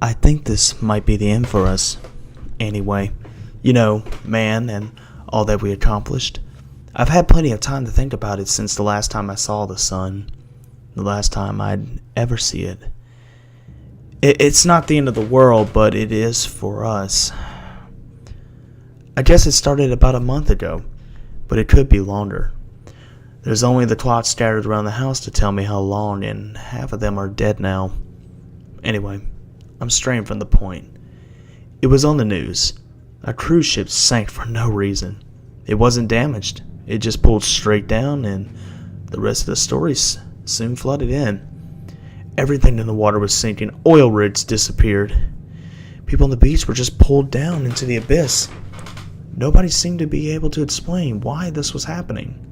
I think this might be the end for us. Anyway, man, and all that we accomplished. I've had plenty of time to think about it since the last time I saw the sun. The last time I'd ever see it. It's not the end of the world, but it is for us. I guess it started about a month ago, but it could be longer. There's only the clocks scattered around the house to tell me how long, and half of them are dead now. Anyway, I'm straying from the point. It was on the news. A cruise ship sank for no reason. It wasn't damaged. It just pulled straight down, and the rest of the story soon flooded in. Everything in the water was sinking. Oil rigs disappeared. People on the beach were just pulled down into the abyss. Nobody seemed to be able to explain why this was happening.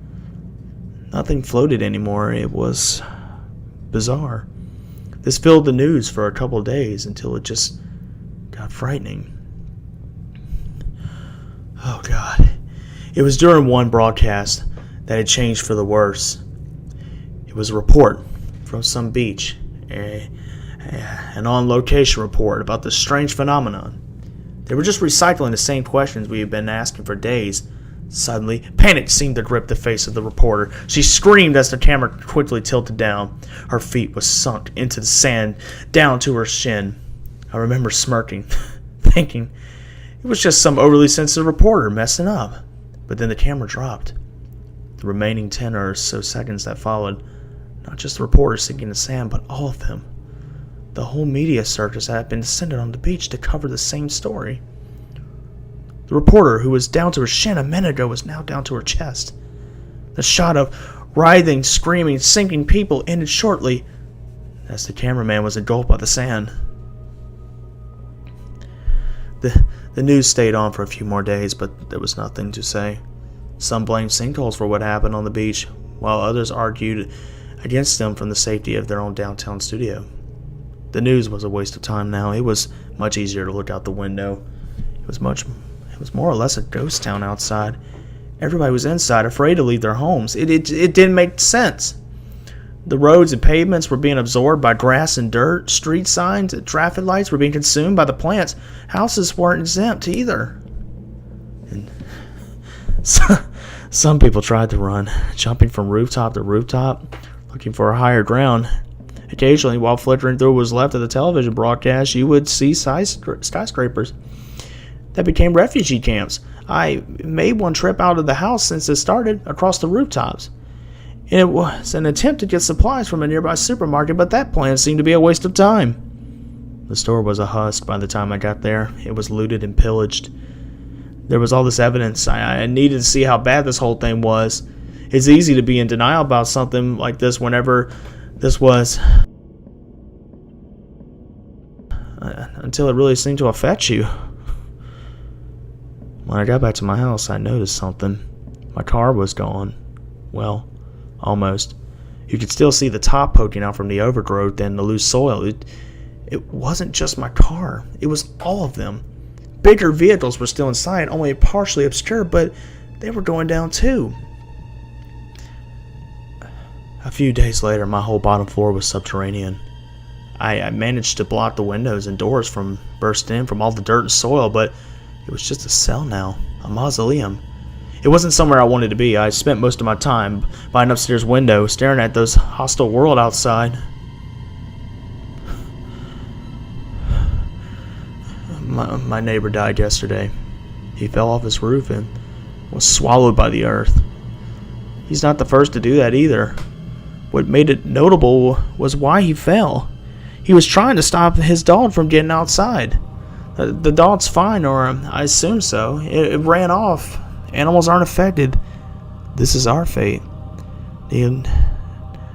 Nothing floated anymore. It was bizarre. This filled the news for a couple of days until it just got frightening. Oh God. It was during one broadcast that it changed for the worse. It was a report from some beach, an on-location report about this strange phenomenon. They were just recycling the same questions we had been asking for days. Suddenly, panic seemed to grip the face of the reporter. She screamed as the camera quickly tilted down. Her feet were sunk into the sand, down to her shin. I remember smirking, thinking it was just some overly sensitive reporter messing up. But then the camera dropped. The remaining 10 or so seconds that followed, not just the reporter sinking in the sand, but all of them. The whole media circus had been descended on the beach to cover the same story. The reporter, who was down to her shin a minute ago, was now down to her chest. The shot of writhing, screaming, sinking people ended shortly as the cameraman was engulfed by the sand. The news stayed on for a few more days, but there was nothing to say. Some blamed sinkholes for what happened on the beach, while others argued against them from the safety of their own downtown studio. The news was a waste of time now. It was much easier to look out the window. It was more or less a ghost town outside. Everybody was inside, afraid to leave their homes. It didn't make sense. The roads and pavements were being absorbed by grass and dirt. Street signs and traffic lights were being consumed by the plants. Houses weren't exempt either. And some people tried to run, jumping from rooftop to rooftop, looking for a higher ground. Occasionally, while flickering through what was left of the television broadcast, you would see skyscrapers that became refugee camps. I made one trip out of the house since it started, across the rooftops. And it was an attempt to get supplies from a nearby supermarket, but that plan seemed to be a waste of time. The store was a husk by the time I got there. It was looted and pillaged. There was all this evidence. I needed to see how bad this whole thing was. It's easy to be in denial about something like this whenever this was, until it really seemed to affect you. When I got back to my house, I noticed something. My car was gone. Well, almost. You could still see the top poking out from the overgrowth and the loose soil. It wasn't just my car. It was all of them. Bigger vehicles were still inside, only partially obscured, but they were going down too. A few days later, my whole bottom floor was subterranean. I managed to block the windows and doors from bursting in from all the dirt and soil, but it was just a cell now, a mausoleum. It wasn't somewhere I wanted to be. I spent most of my time by an upstairs window, staring at those hostile world outside. My neighbor died yesterday. He fell off his roof and was swallowed by the earth. He's not the first to do that either. What made it notable was why he fell. He was trying to stop his dog from getting outside. The dog's fine, or I assume so. It ran off. Animals aren't affected. This is our fate. The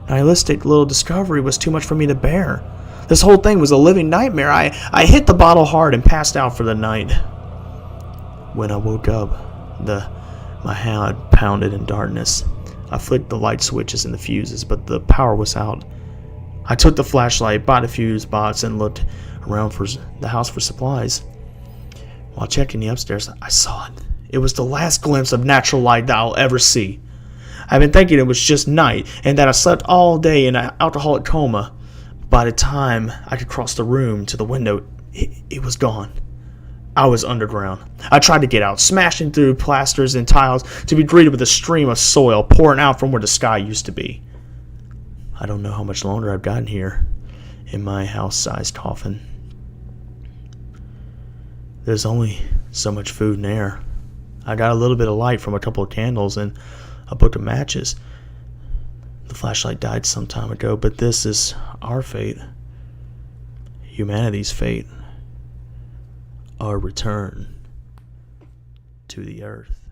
nihilistic little discovery was too much for me to bear. This whole thing was a living nightmare. I hit the bottle hard and passed out for the night. When I woke up, my hand pounded in darkness. I flicked the light switches and the fuses, but the power was out. I took the flashlight, bought a fuse box, and looked around for the house for supplies. While checking the upstairs, I saw it. It was the last glimpse of natural light that I'll ever see. I've been thinking it was just night, and that I slept all day in an alcoholic coma. By the time I could cross the room to the window, It was gone. I was underground. I tried to get out, smashing through plasters and tiles to be greeted with a stream of soil pouring out from where the sky used to be. I don't know how much longer I've gotten here in my house-sized coffin. There's only so much food and air. I got a little bit of light from a couple of candles and a book of matches. The flashlight died some time ago, but this is our fate. Humanity's fate. Our return to the earth.